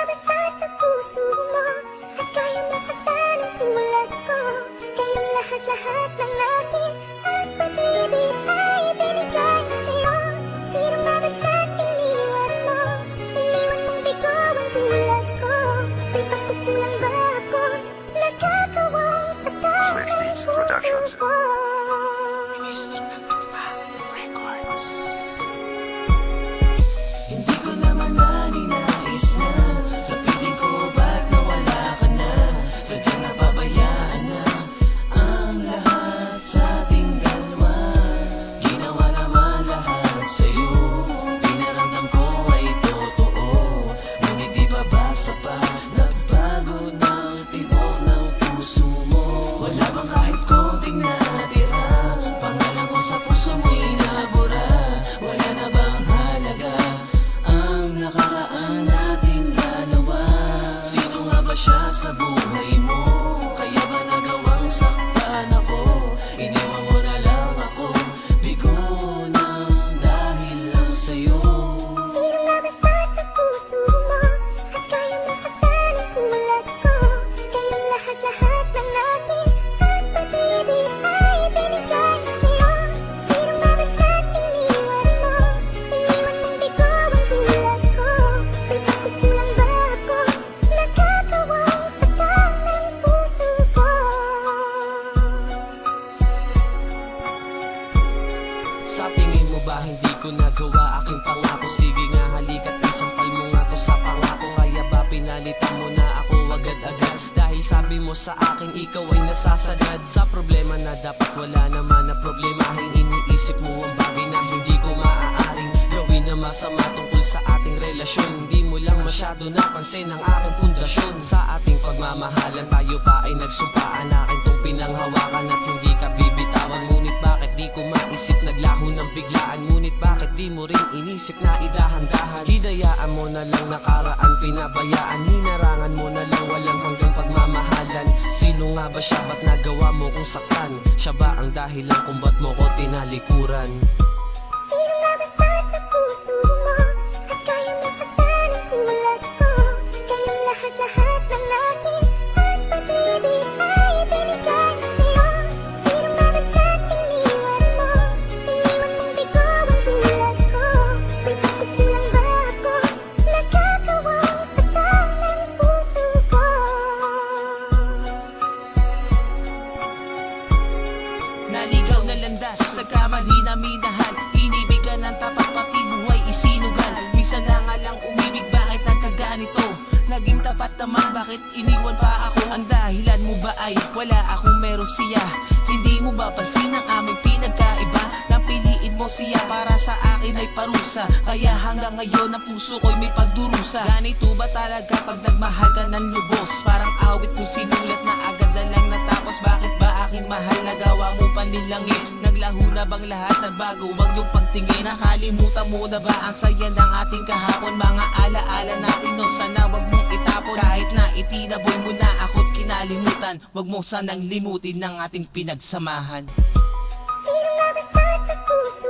ba siya sa puso mo? At kayang masaktan ang tulad ko? Kayong lahat-lahat ng akin at pag-ibig ay binigay sa'yo. Sino nga ba siya iniwan mo? Iniwan mong bigo ang tulad ko. May pagkukulang ba ako? Nagkakawang saktan ang puso ko. Hindi ko naman naninais na sa piling ko ba't nawala ka na? Sadyang napabayaan na ang lahat sa ating dalawa. Ginawa naman lahat sa'yo, pinaramdam ko ay totoo. Ngunit di ba ba sapat nagbago ng tibok ng puso mo? Wala bang kahit konting natira? Pangalan ko sa puso mo'y nabura. Wala na bang halaga ang nakaraan nating dalawa? Sino nga ba siya sa buhay mo? Kaya ba nagawang saktan ako? Iniwan mo na lang ako, bigo nang dahil lang sa'yo. Sino nga ba siya sa puso mo? At kayang masaktan ang tulad ko? Kayong lahat-lahat ng akin at pag-ibig ay binigay sa'yo. Sino nga ba siya iniwan mo? Iniwan mong bigo ang tulad ko. May pagkukulang ba ako? Nagkakawang saktan ng puso ko. Sa tingin mo ba hindi ko nagawa aking pangako? Sige nga halika't isampal mo nga to sa pangako. Kaya ba pinalitan mo na ako agad-agad? Dahil sabi mo sa akin ikaw ay nasasagad sa problema na dapat wala naman na problemahin. Iniisip mo ang bagay na hindi ko maaaring gawin na masama tungkol sa ating relasyon. Hindi mo lang masyado napansin ang aking pundasyon. Sa ating pagmamahalan tayo pa ay nagsumpaan. Akin tong pinanghawakan at hindi ka bibitawan. Ngunit bakit di ko maisip naglaho ng biglaan? Ngunit bakit di mo rin inisip na idahan-dahan? Hinayaan mo na lang nakaraan, pinabayaan. Hinarangan mo na lang walang hanggang pagmamahalan. Sino nga ba siya? Ba't nagawa mo kong saktan? Siya ba ang dahilan kung ba't mo ko tinalikuran? Sino nga ba siya sa puso mo? At kayang masaktan ang tulad ko? Kayong lahat-lahat ng akin at pag-ibig ay binigay sa'yo. Sino nga ba siya iniwan mo? Iniwan mong bigo ang tulad ko. May pagkukulang ba ako? Nagkakawang saktan ng puso ko. Naligaw na landas, nagkamali na minahal. Inibigan ng tapat pati buhay isinugal. Minsan na nga lang umibig, bakit nagkaganito? Naging tapat naman, bakit iniwan pa ako? Ang dahilan mo ba ay wala akong meron siya? Hindi mo ba pansin ang aming pinagkaiba? Napiliin mo siya para sa akin ay parusa. Kaya hanggang ngayon ang puso ko'y may pagdurusa. Ganito ba talaga pag nagmahal ka ng lubos? Parang awit kung sinulat na agad na lang natapos. Bakit ba aking mahal nagawa mo panlilangin? Naglaho na bang lahat? Nagbago bang yung pagtingin? Nakalimutan mo na ba ang saya ng ating kahapon? Mga alaala natin no, sana wag mong itapon. Kahit na itinaboy mo na ako't kinalimutan, wag mo sanang limutin ng ating pinagsamahan. Sino nga ba siya sa puso